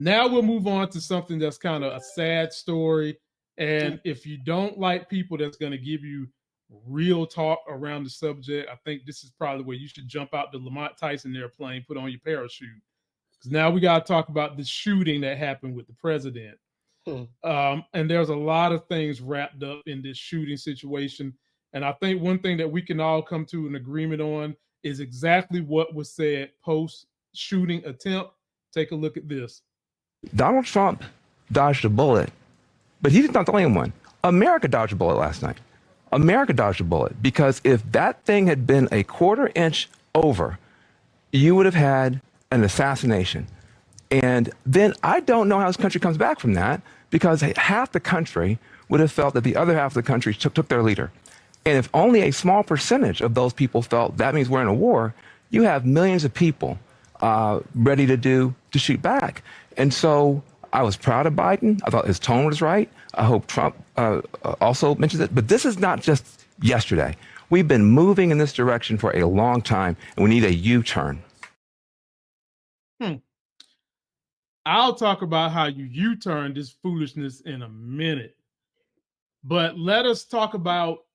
Now we'll move on to something that's kind of a sad story. And if you don't like people that's going to give you real talk around the subject, I think this is probably where you should jump out the Lamont Tyson airplane, put on your parachute. Because now we got to talk about the shooting that happened with the president. And there's a lot of things wrapped up in this shooting situation. And I think one thing that we can all come to an agreement on is exactly what was said post-shooting attempt. Take a look at this. Donald Trump dodged a bullet, but he's not the only one. America dodged a bullet last night. America dodged a bullet because if that thing had been a quarter inch over, you would have had an assassination. And then I don't know how this country comes back from that, because half the country would have felt that the other half of the country took their leader. And if only a small percentage of those people felt that means we're in a war, you have millions of people ready to shoot back. And so I was proud of Biden. I thought his tone was right. I hope Trump also mentions it. But this is not just yesterday. We've been moving in this direction for a long time, and we need a U-turn. I'll talk about how you U-turn this foolishness in a minute. But let us talk about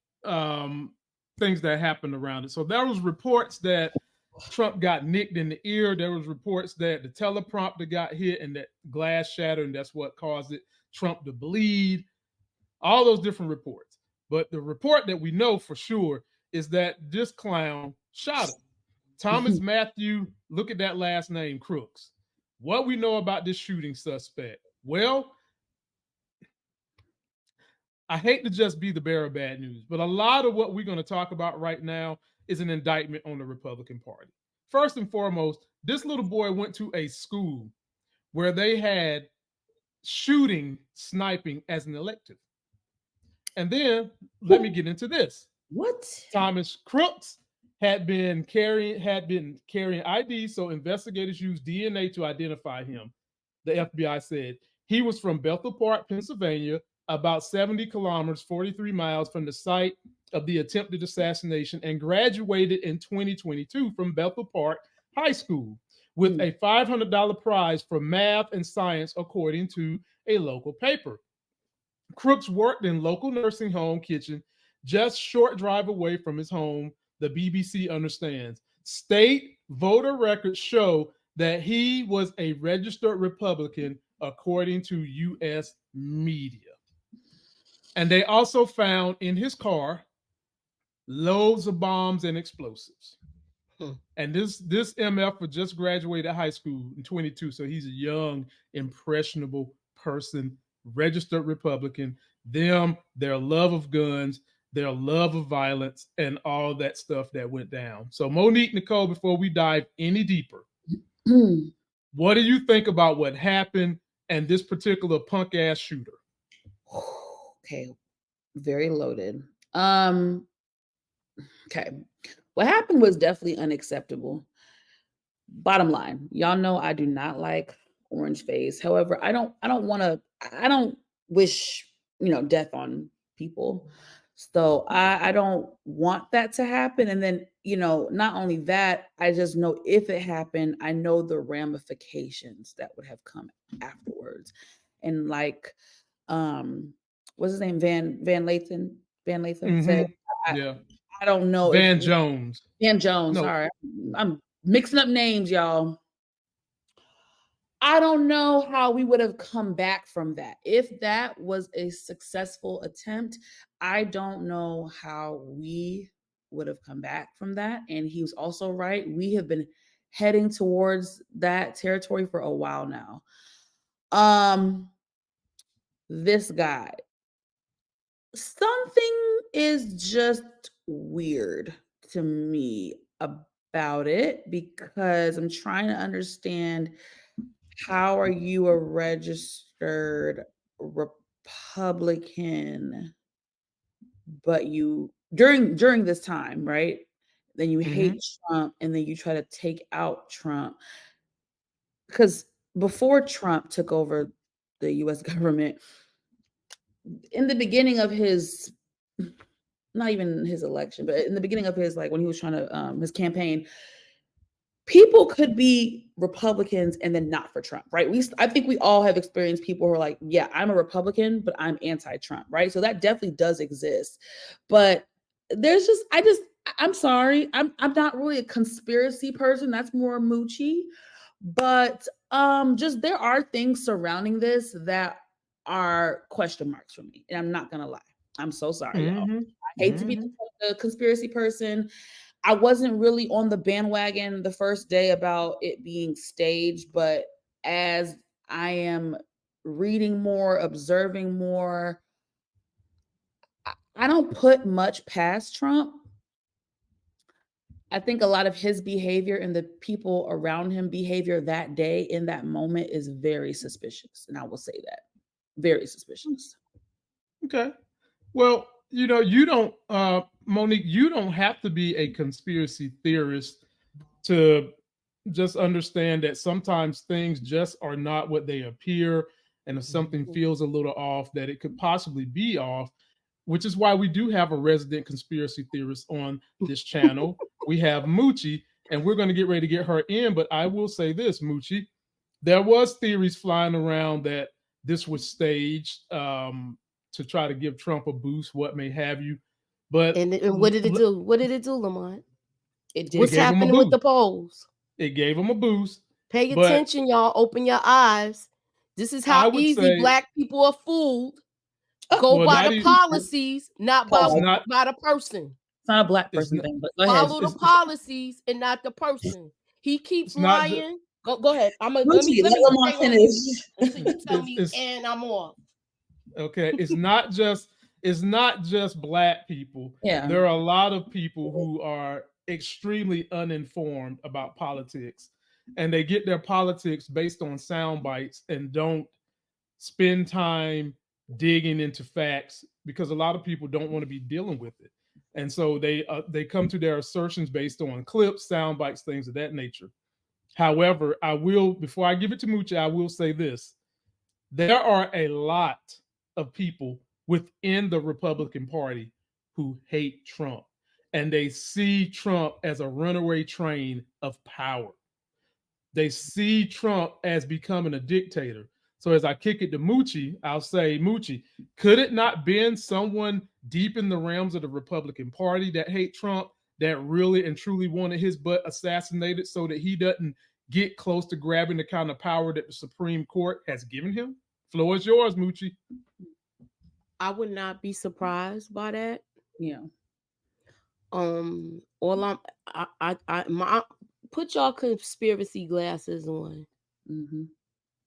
things that happened around it. So there was reports that Trump got nicked in the ear. There was reports that the teleprompter got hit and that glass shattered, and that's what caused Trump to bleed. All those different reports. But the report that we know for sure is that this clown shot him. Thomas Matthew, look at that last name, Crooks. What we know about this shooting suspect? Well, I hate to just be the bearer of bad news, but a lot of what we're going to talk about right now is an indictment on the Republican Party. First and foremost, this little boy went to a school where they had sniping as an elective. And then let me get into this. What? Thomas Crooks had been carrying ID, so investigators used DNA to identify him. The FBI said he was from Bethel Park, Pennsylvania, about 70 kilometers, 43 miles from the site of the attempted assassination, and graduated in 2022 from Bethel Park High School with a $500 prize for math and science, according to a local paper. Crooks worked in local nursing home kitchen, just short drive away from his home. The BBC understands. State voter records show that he was a registered Republican, according to U.S. media. And they also found in his car loads of bombs and explosives. And this MF had just graduated high school in 22, so he's a young, impressionable person, registered Republican. Their love of guns, their love of violence, and all that stuff that went down. So Monique, Nicole, before we dive any deeper, what do you think about what happened and this particular punk-ass shooter? Okay, very loaded. Okay, what happened was definitely unacceptable. Bottom line, y'all know I do not like orange face. However, I don't wish, death on people. So I don't want that to happen. And then, not only that, I just know if it happened, I know the ramifications that would have come afterwards. And like, what's his name? Van Lathan said, I don't know. Van Jones. No. Sorry. I'm mixing up names, y'all. I don't know how we would have come back from that. If that was a successful attempt, I don't know how we would have come back from that. And he was also right. We have been heading towards that territory for a while now. This guy, something is just weird to me about it, because I'm trying to understand, how are you a registered Republican, but you during this time, right? Then you hate Trump, and then you try to take out Trump. Because before Trump took over the US government, in the beginning of his, not even his election, but in the beginning of his, like when he was trying to his campaign, people could be Republicans and then not for Trump, right? I think we all have experienced people who are like, yeah, I'm a Republican, but I'm anti-Trump, right? So that definitely does exist. But there's I'm sorry, I'm not really a conspiracy person. That's more Moochie. But just there are things surrounding this that are question marks for me. And I'm not gonna lie. I'm so sorry, y'all. I hate to be the conspiracy person. I wasn't really on the bandwagon the first day about it being staged, but as I am reading more, observing more, I don't put much past Trump. I think a lot of his behavior and the people around him behavior that day in that moment is very suspicious. And I will say that. Very suspicious. Okay. Well, you don't, Monique, you don't have to be a conspiracy theorist to just understand that sometimes things just are not what they appear. And if something feels a little off, that it could possibly be off, which is why we do have a resident conspiracy theorist on this channel. We have Moochie, and we're going to get ready to get her in. But I will say this, Moochie, there was theories flying around that this was staged to try to give Trump a boost, what may have you. But and what did it do? What did it do, Lamont? It did. What's happening with the polls? It gave him a boost. Pay attention, y'all. Open your eyes. This is how easy Black people are fooled. Go by the policies, not by the person. It's not a Black person thing, but go ahead. Follow the policies and not the person. He keeps lying. Go ahead. Let me finish. Until you tell me, and I'm off. Okay, it's not just Black people. Yeah, there are a lot of people who are extremely uninformed about politics, and they get their politics based on sound bites and don't spend time digging into facts, because a lot of people don't want to be dealing with it, and so they come to their assertions based on clips, sound bites, things of that nature. However, before I give it to Moochie, I will say this: there are a lot of people within the Republican Party who hate Trump, and they see Trump as a runaway train of power. They see Trump as becoming a dictator. So as I kick it to Moochie, I'll say, Moochie, could it not been someone deep in the realms of the Republican Party that hate Trump, that really and truly wanted his butt assassinated so that he doesn't get close to grabbing the kind of power that the Supreme Court has given him? Floor is yours, Moochie. I would not be surprised by that. Yeah. Put y'all conspiracy glasses on.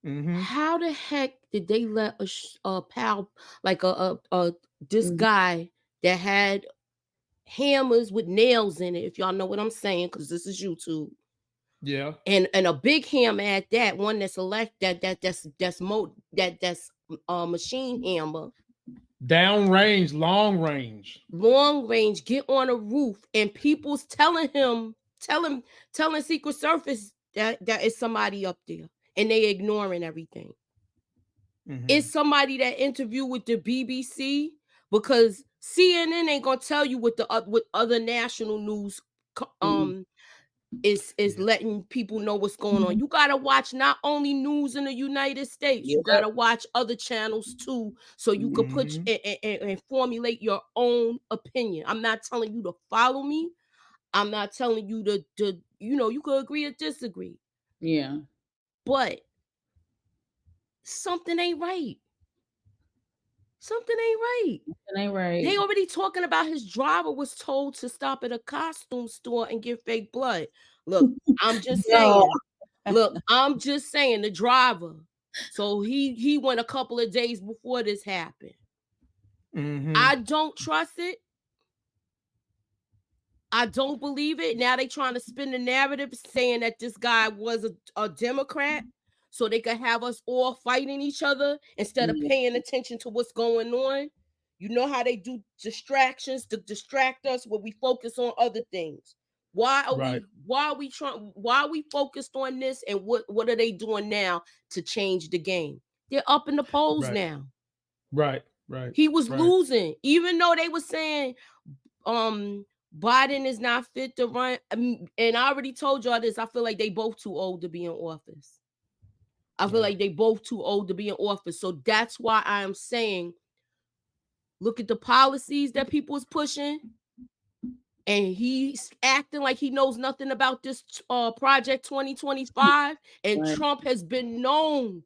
How the heck did they let a pal like this guy that had hammers with nails in it, if y'all know what I'm saying, because this is YouTube. Yeah. And a big hammer at that, one that's machine hammer. Downrange, long range, get on a roof, and people's telling Secret Service that is somebody up there, and they ignoring everything. It's somebody that interview with the BBC, because CNN ain't gonna tell you what what other national news is letting people know what's going on. You gotta watch not only news in the United States, you gotta watch other channels too, so you can put and formulate your own opinion. I'm not telling you to follow me. I'm not telling you to you could agree or disagree. Yeah, but something ain't right. Something ain't right. They already talking about his driver was told to stop at a costume store and get fake blood. Look, I'm just saying. I'm just saying the driver. So he went a couple of days before this happened. I don't trust it. I don't believe it. Now they trying to spin the narrative saying that this guy was a Democrat, so they could have us all fighting each other instead of paying attention to what's going on. You know how they do distractions to distract us when we focus on other things. Why are we focused on this, and what are they doing now to change the game? They're up in the polls now. Right. He was losing, even though they were saying Biden is not fit to run. And I already told y'all this. I feel like they both too old to be in office. I feel like they both too old to be in office. So that's why I am saying, look at the policies that people is pushing. And he's acting like he knows nothing about this Project 2025. And Trump has been known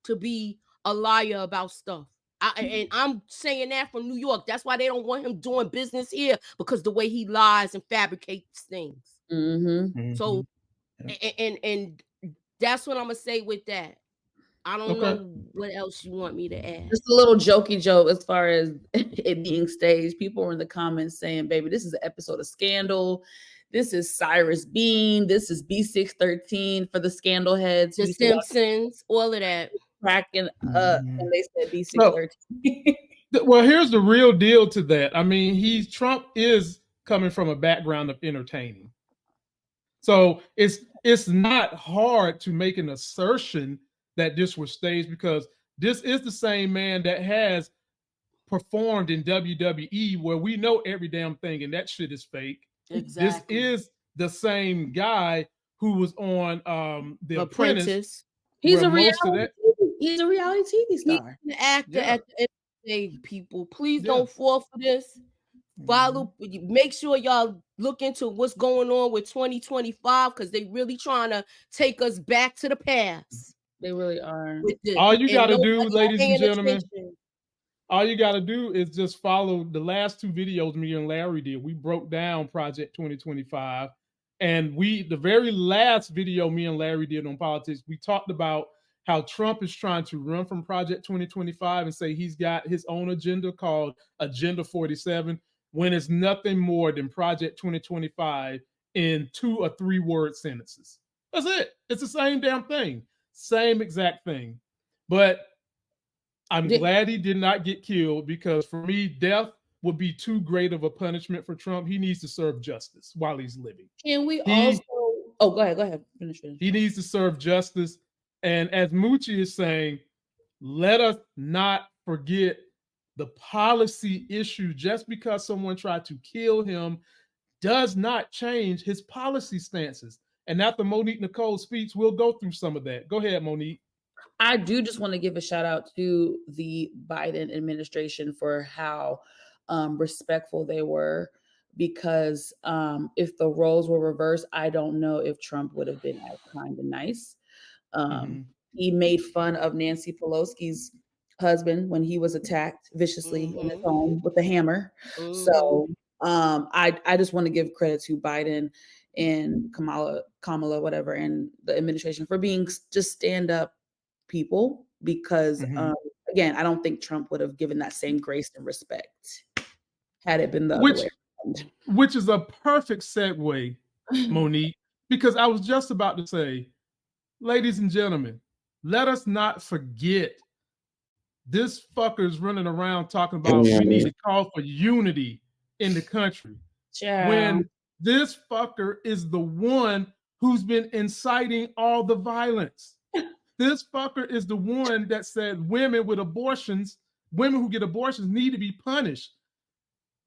to be a liar about stuff. And I'm saying that from New York. That's why they don't want him doing business here, because the way he lies and fabricates things. So, and that's what I'm gonna say with that. I don't know what else you want me to add. Just a little jokey joke as far as it being staged. People were in the comments saying, "Baby, this is an episode of Scandal. This is Cyrus Bean. This is B613 for the Scandal heads. The Simpsons, all of that." Cracking up, and they said B613. Well, here's the real deal to that. I mean, Trump is coming from a background of entertaining, so it's not hard to make an assertion that this was staged, because this is the same man that has performed in WWE, where we know every damn thing, and that shit is fake. Exactly. This is the same guy who was on The Apprentice. He's a reality TV star. He's an actor at the end of the day, people. Please don't fall for this. Follow, make sure y'all look into what's going on with 2025, because they really trying to take us back to the past. They really are. All you got to do, ladies and gentlemen, all you got to do is just follow the last two videos me and Larry did. We broke down Project 2025. And the very last video me and Larry did on politics, we talked about how Trump is trying to run from Project 2025 and say he's got his own agenda called Agenda 47, when it's nothing more than Project 2025 in 2 or 3 word sentences. That's it. It's the same damn thing. Same exact thing. But I'm glad he did not get killed, because for me, death would be too great of a punishment for Trump. He needs to serve justice while he's living. Can we also... Oh, go ahead. Finish. He needs to serve justice. And as Moochie is saying, let us not forget the policy issue. Just because someone tried to kill him does not change his policy stances. And after Monique Nicole speaks, we'll go through some of that. Go ahead, Monique. I do just want to give a shout out to the Biden administration for how respectful they were, because if the roles were reversed, I don't know if Trump would have been as kind and nice. He made fun of Nancy Pelosi's husband when he was attacked viciously in his home with a hammer. So I just want to give credit to Biden and Kamala, whatever, and the administration for being just stand-up people, because again, I don't think Trump would have given that same grace and respect had it been the other way around. Which is a perfect segue, Monique, because I was just about to say, ladies and gentlemen, let us not forget this fucker's running around talking about we need to call for unity in the country. When this fucker is the one who's been inciting all the violence. This fucker is the one that said women with abortions, women who get abortions need to be punished.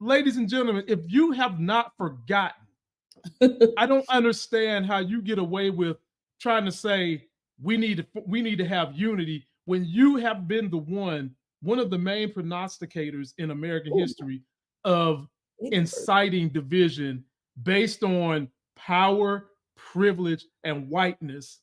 Ladies and gentlemen, if you have not forgotten, I don't understand how you get away with trying to say we need to have unity when you have been the one of the main prognosticators in American history of inciting division based on power, privilege, and whiteness.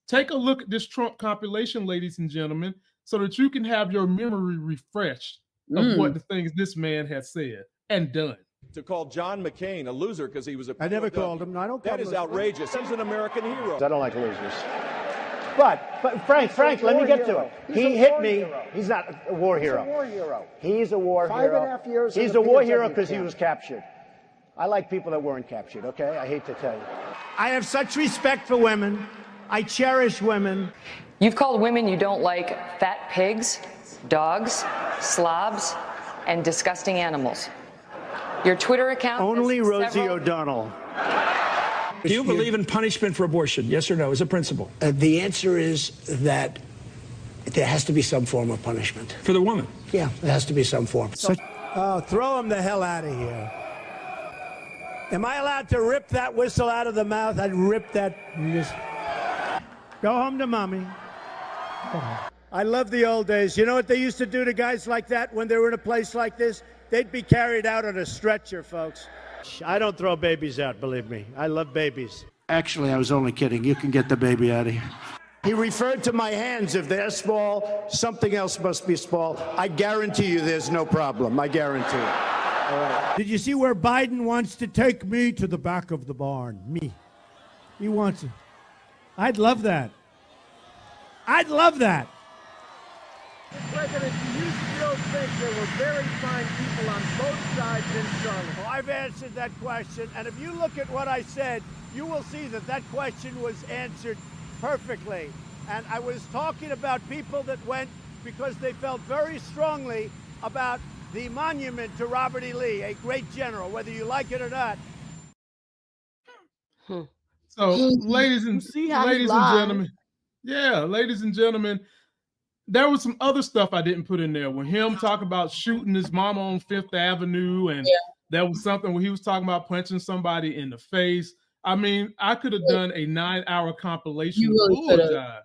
Take a look at this Trump compilation, ladies and gentlemen, so that you can have your memory refreshed of what the things this man has said and done. To call John McCain a loser because he was a... I never called him. No, I don't call him. That is outrageous. He's an American hero. I don't like losers. But Frank, let me get to it. He hit me. He's not a war hero. He's a war hero. He's a war hero. 5.5 years. He's a war hero because he was captured. I like people that weren't captured, okay? I hate to tell you. I have such respect for women. I cherish women. You've called women you don't like fat pigs, dogs, slobs, and disgusting animals. Your Twitter account... Only Rosie O'Donnell. Do you believe in punishment for abortion? Yes or no, as a principle? The answer is that there has to be some form of punishment. For the woman? Yeah, there has to be some form. Throw him the hell out of here. Am I allowed to rip that whistle out of the mouth? I'd rip that. Go home to mommy. I love the old days. You know what they used to do to guys like that when they were in a place like this? They'd be carried out on a stretcher, folks. I don't throw babies out, believe me. I love babies. Actually, I was only kidding. You can get the baby out of here. He referred to my hands. If they're small, something else must be small. I guarantee you there's no problem. I guarantee it. All right. Did you see where Biden wants to take me to the back of the barn? Me. He wants it. I'd love that. I'd love that. President, do you still think there were very fine people on both sides in Charlotte? Well, I've answered that question, and if you look at what I said, you will see that that question was answered perfectly. And I was talking about people that went because they felt very strongly about the monument to Robert E. Lee, a great general, whether you like it or not. So, ladies and gentlemen, ladies and gentlemen, there was some other stuff I didn't put in there. When him talking about shooting his mama on Fifth Avenue, and there was something where he was talking about punching somebody in the face. I mean, I could have done a 9-hour compilation of bulljive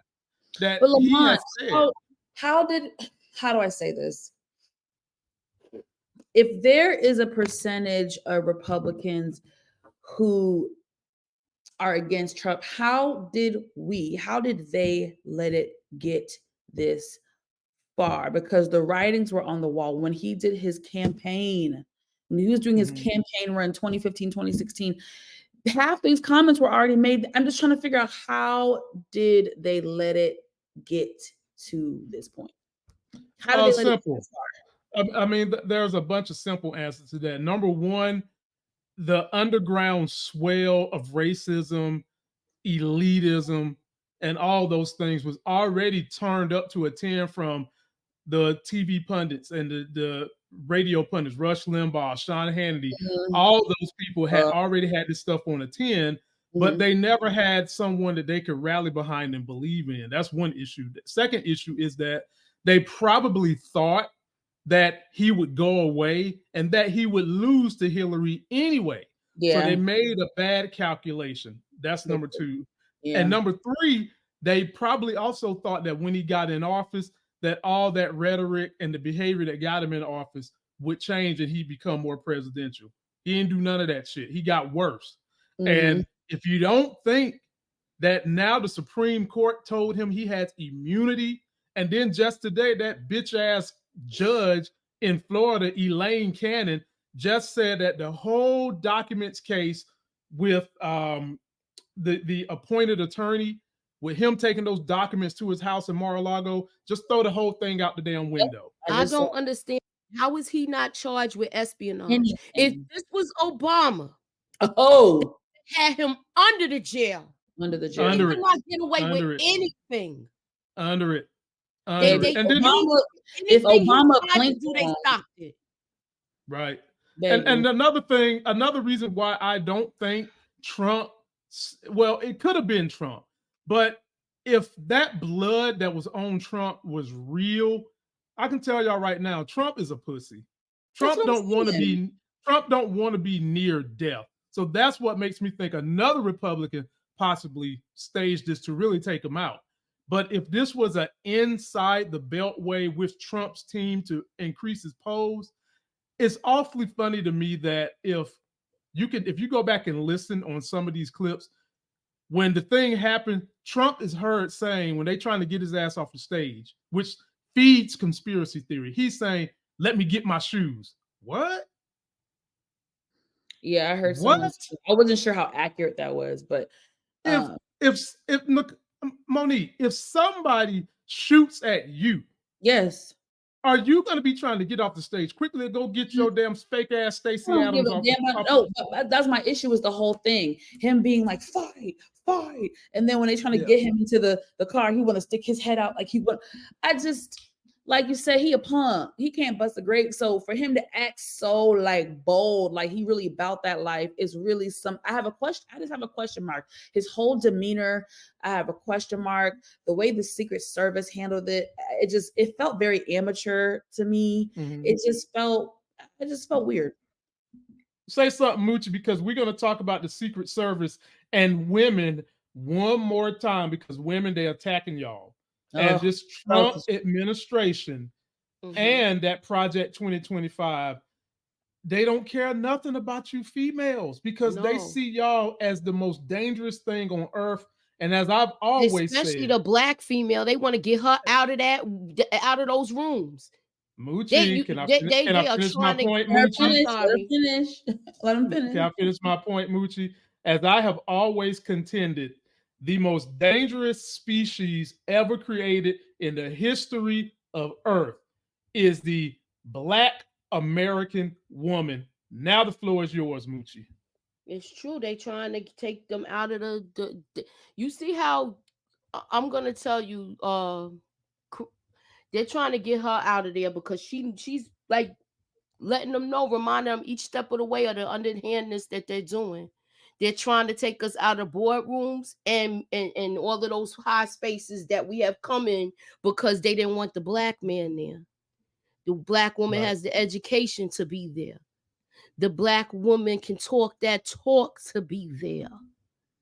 that but Lamont, he has said. How do I say this? If there is a percentage of Republicans who are against Trump, how did they let it get this far? Because the writings were on the wall when he did his campaign, when he was doing his campaign run 2015, 2016, half these comments were already made. I'm just trying to figure out, how did they let it get to this point? How did they let it get this far? I mean, there's a bunch of simple answers to that. Number one, the underground swell of racism, elitism, and all those things was already turned up to a 10 from the TV pundits and the radio pundits, Rush Limbaugh, Sean Hannity. All those people had already had this stuff on a 10, but they never had someone that they could rally behind and believe in. That's one issue. The second issue is that they probably thought that he would go away and that he would lose to Hillary anyway. So they made a bad calculation. That's number two. And number three, they probably also thought that when he got in office, that all that rhetoric and the behavior that got him in office would change and he'd become more presidential. He didn't do none of that shit. He got worse. And if you don't think that now the Supreme Court told him he has immunity, and then just today, that bitch ass judge in Florida, Elaine Cannon, just said that the whole documents case with the appointed attorney, with him taking those documents to his house in Mar-a-Lago, just throw the whole thing out the damn window. I don't understand. How is he not charged with espionage? If this was Obama, had him under the jail. He could not get away with anything. If Obama blinked, they stopped it. Right. And another reason why I don't think Trump, well, it could have been Trump, but if that blood that was on Trump was real, I can tell y'all right now, Trump is a pussy. Trump don't want to be near death. So that's what makes me think another Republican possibly staged this to really take him out. But if this was an inside the beltway with Trump's team to increase his polls, it's awfully funny to me that if you go back and listen on some of these clips, when the thing happened, Trump is heard saying, when they're trying to get his ass off the stage, which feeds conspiracy theory, he's saying, "Let me get my shoes." What? Yeah, I heard someone. I wasn't sure how accurate that was, but if look, Monique, if somebody shoots at you, yes, are you going to be trying to get off the stage quickly and go get your damn fake ass Stacey Adams off? No, that's my issue with the whole thing. Him being like, fight, and then when they trying to get him into the car, he want to stick his head out like he would. I just, like you said, he a punk. He can't bust a grape. So for him to act so like bold, like he really about that life, is really some. I just have a question mark. His whole demeanor, I have a question mark. The way the Secret Service handled it, it felt very amateur to me. It just felt weird. Say something, Moochie, because we're going to talk about the Secret Service and women one more time, because women, they're attacking y'all. And this Trump administration and that Project 2025, they don't care nothing about you females, because they see y'all as the most dangerous thing on earth. And as I've always especially said, the black female, they want to get her out of those rooms. Moochie, can I finish my point, Moochie? Let him finish. Can I finish my point, Moochie? As I have always contended, the most dangerous species ever created in the history of Earth is the Black American woman. Now the floor is yours, Moochie. It's true. They trying to take them out of the you see how I'm gonna tell you, they're trying to get her out of there because she's like letting them know, reminding them each step of the way of the underhandedness that they're doing. They're trying to take us out of boardrooms and all of those high spaces that we have come in because they didn't want the black man there. The black woman has the education to be there. The black woman can talk that talk to be there.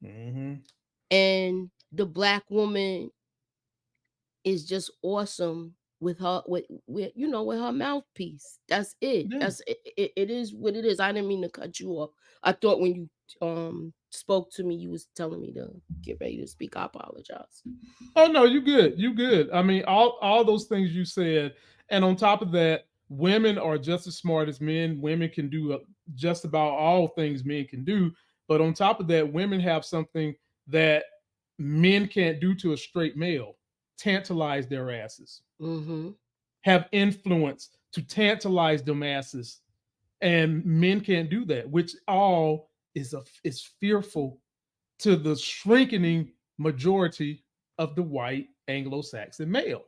Mm-hmm. And the black woman is just awesome with her with her mouthpiece. That's it. Yeah. That's it. It is what it is. I didn't mean to cut you off. I thought when you spoke to me, you was telling me to get ready to speak. I apologize. Oh no, you good. You good. I mean, all those things you said, and on top of that, women are just as smart as men. Women can do just about all things men can do. But on top of that, women have something that men can't do to a straight male: tantalize their asses. Mm-hmm. Have influence to tantalize them asses. And men can't do that, which all is fearful to the shrinking majority of the white Anglo-Saxon male.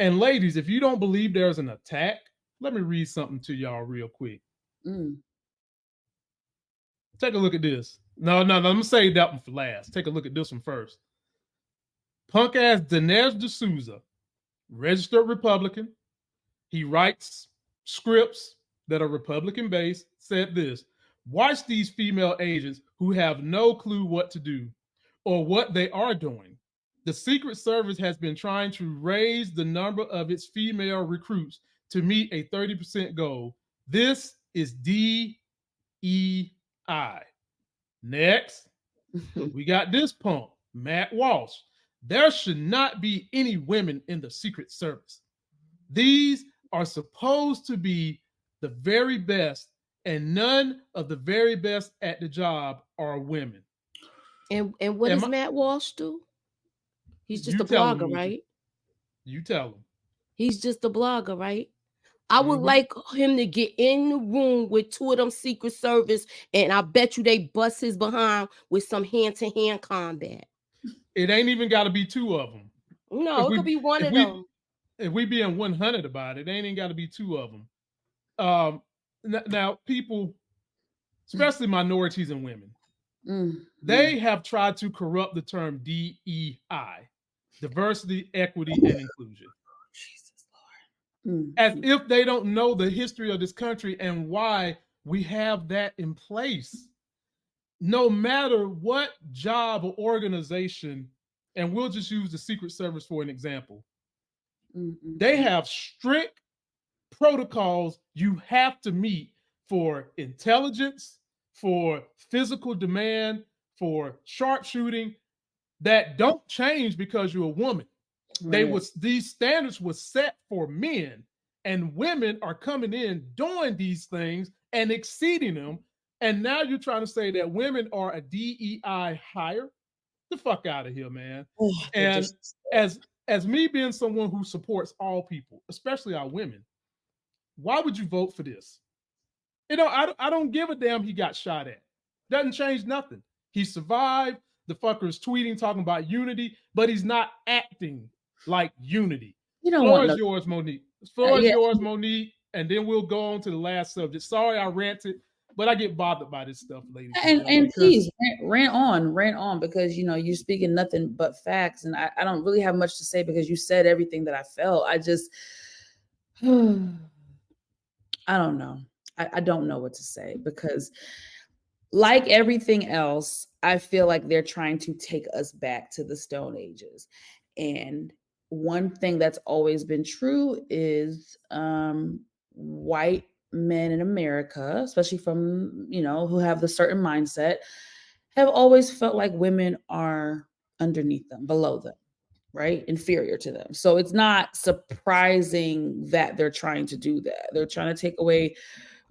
And ladies, if you don't believe there's an attack, let me read something to y'all real quick. Take a look at this. No, I'm gonna save that one for last. Take a look at this one first. Punk ass Dinesh D'Souza, registered Republican. He writes scripts that are Republican based, said this: watch these female agents who have no clue what to do or what they are doing. The Secret Service has been trying to raise the number of its female recruits to meet a 30% goal. This is DEI. Next, we got this punk, Matt Walsh. There should not be any women in the Secret Service. These are supposed to be the very best, and none of the very best at the job are women. And what does Matt Walsh do? He's just a blogger, right? You tell him. He's just a blogger, right? I would like him to get in the room with two of them Secret Service, and I bet you they bust his behind with some hand-to-hand combat. It ain't even got to be two of them. No, it could be one of them. If we being 100 about it, ain't got to be two of them. Now, people, especially minorities and women, they have tried to corrupt the term DEI, diversity, equity, and inclusion. As if they don't know the history of this country and why we have that in place. No matter what job or organization, and we'll just use the Secret Service for an example, they have strict protocols you have to meet for intelligence, for physical demand, for sharpshooting that don't change because you're a woman. Right. These standards were set for men, and women are coming in doing these things and exceeding them. And now you're trying to say that women are a DEI hire? The fuck out of here, man. And as me being someone who supports all people, especially our women, why would you vote for this? You know, I don't give a damn he got shot at. Doesn't change nothing. He survived. The fucker is tweeting, talking about unity, but he's not acting like unity. You don't Floor is yours, Monique. Floor is yours, Monique. And then we'll go on to the last subject. Sorry I ranted, but I get bothered by this stuff, ladies. And please rant on, because you know you're speaking nothing but facts, and I don't really have much to say because you said everything that I felt. I just I don't know. I don't know what to say, because like everything else, I feel like they're trying to take us back to the Stone Ages. And one thing that's always been true is white men in America, especially from, who have the certain mindset, have always felt like women are underneath them, below them, right? Inferior to them. So it's not surprising that they're trying to do that. They're trying to take away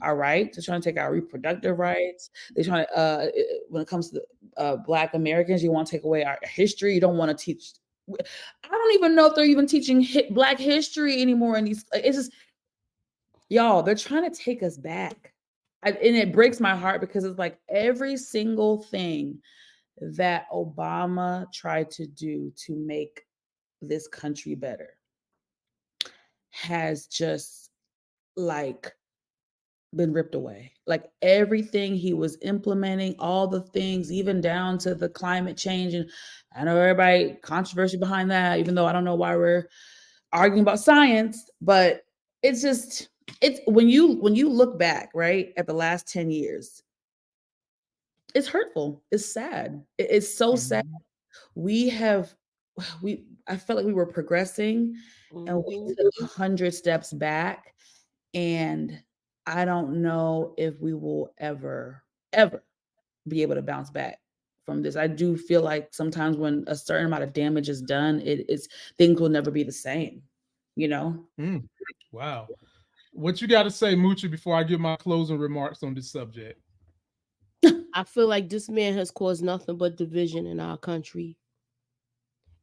our rights. They're trying to take our reproductive rights. They're trying to, when it comes to Black Americans, you want to take away our history. You don't want to teach. I don't even know if they're even teaching Black history anymore in these. It's just, y'all, they're trying to take us back. And it breaks my heart, because it's like every single thing that Obama tried to do to make this country better has just like been ripped away. Like everything he was implementing, all the things, even down to the climate change. And I know everybody controversy behind that, even though I don't know why we're arguing about science, but it's just, it's when you look back, right, at the last 10 years, it's hurtful. It's sad. It's so sad. I felt like we were progressing, and we took 100 steps back, and I don't know if we will ever be able to bounce back from this. I do feel like sometimes when a certain amount of damage is done, things will never be the same, Wow. What you got to say, Moochie, before I give my closing remarks on this subject? I feel like this man has caused nothing but division in our country.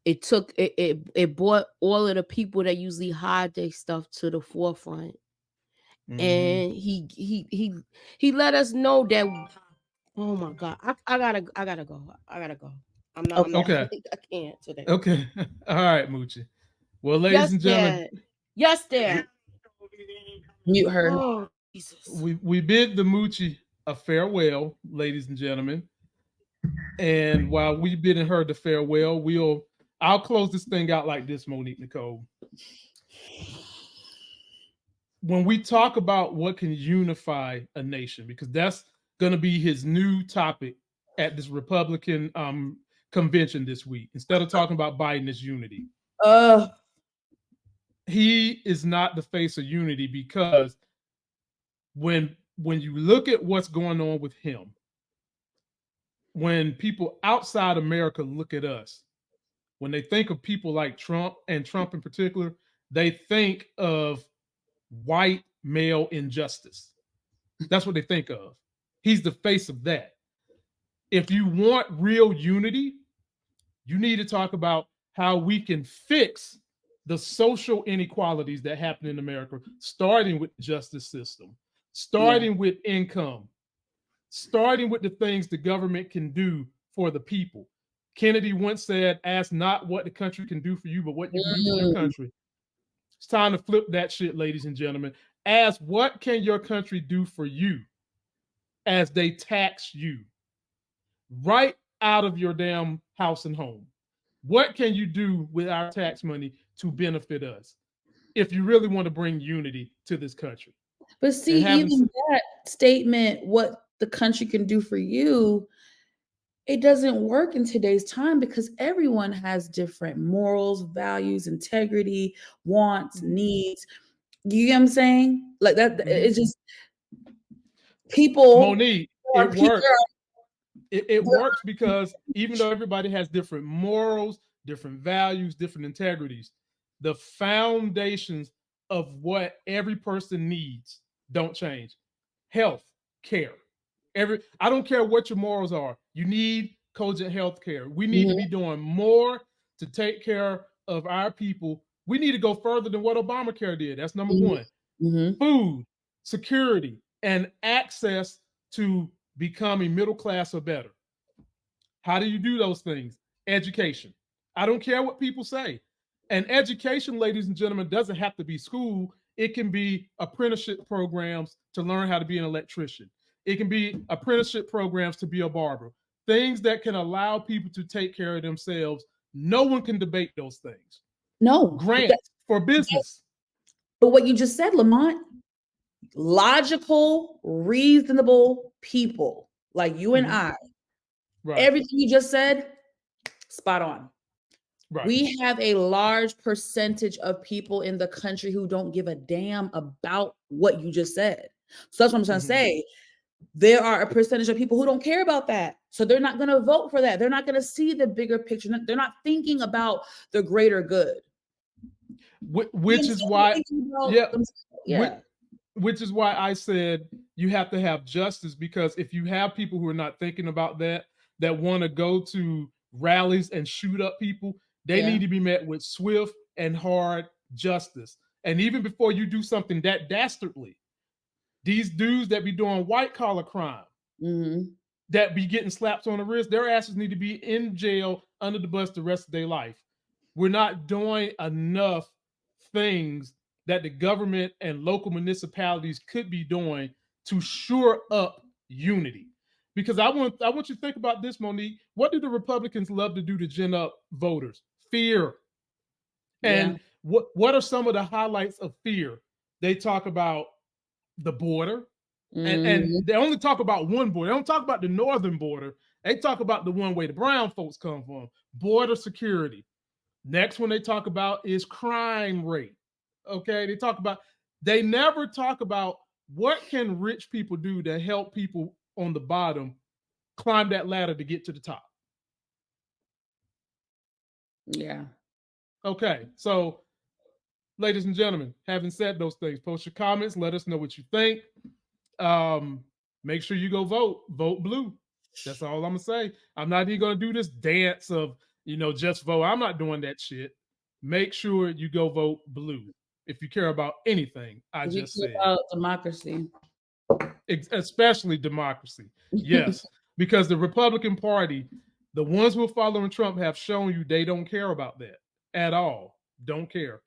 It brought all of the people that usually hide their stuff to the forefront. Mm-hmm. And he let us know that, oh my God, I gotta go. I'm not okay. I can't today. Okay. All right, Moochie. Well, ladies and gentlemen. Yes, Dad. Mute her. Oh, Jesus. We bid the Moochie a farewell, ladies and gentlemen. And while we bidding her the farewell, I'll close this thing out like this, Monique Nicole. When we talk about what can unify a nation, because that's going to be his new topic at this Republican convention this week, instead of talking about Biden as unity. He is not the face of unity, because when you look at what's going on with him, when people outside America look at us, when they think of people like Trump, and Trump in particular, they think of white male injustice. That's what they think of. He's the face of that. If you want real unity, you need to talk about how we can fix the social inequalities that happen in America, starting with the justice system, starting with income, starting with the things the government can do for the people. Kennedy once said, ask not what the country can do for you, but what you can do for your country. It's time to flip that shit, ladies and gentlemen. Ask what can your country do for you as they tax you right out of your damn house and home. What can you do with our tax money to benefit us if you really want to bring unity to this country? But see, even that statement, what the country can do for you, it doesn't work in today's time, because everyone has different morals, values, integrity, wants, needs. You get what I'm saying? Like that, it's just people. Monique, it works. It works because even though everybody has different morals, different values, different integrities, the foundations of what every person needs don't change. Health care. I don't care what your morals are. You need cogent health care. We need to be doing more to take care of our people. We need to go further than what Obamacare did. That's number one. Food, security, and access to becoming middle class or better. How do you do those things? Education. I don't care what people say. And education, ladies and gentlemen, doesn't have to be school. It can be apprenticeship programs to learn how to be an electrician. It can be apprenticeship programs to be a barber. Things that can allow people to take care of themselves. No one can debate those things. No. Grants for business. But what you just said, Lamont, logical, reasonable people like you and I, everything you just said, spot on. Right. We have a large percentage of people in the country who don't give a damn about what you just said. So that's what I'm trying to say. There are a percentage of people who don't care about that. So they're not going to vote for that. They're not going to see the bigger picture. They're not thinking about the greater good. Which is why, which is why I said you have to have justice, because if you have people who are not thinking about that want to go to rallies and shoot up people, they need to be met with swift and hard justice. And even before you do something that dastardly, these dudes that be doing white collar crime, that be getting slaps on the wrist, their asses need to be in jail under the bus the rest of their life. We're not doing enough things that the government and local municipalities could be doing to shore up unity. Because I want you to think about this, Monique. What do the Republicans love to do to gin up voters? Fear. And what are some of the highlights of fear? They talk about the border, and they only talk about one border. They don't talk about the northern border. They talk about the one where the brown folks come from, border security. Next one they talk about is crime rate. Okay, they never talk about what can rich people do to help people on the bottom climb that ladder to get to the top. Yeah. Okay, so ladies and gentlemen, having said those things, post your comments, let us know what you think. Make sure you go vote blue. That's all I'm gonna say. I'm not even gonna do this dance of, just vote. I'm not doing that shit. Make sure you go vote blue if you care about anything I just said. About democracy. Especially democracy. Yes, because the Republican Party, the ones who are following Trump, have shown you they don't care about that at all. Don't care.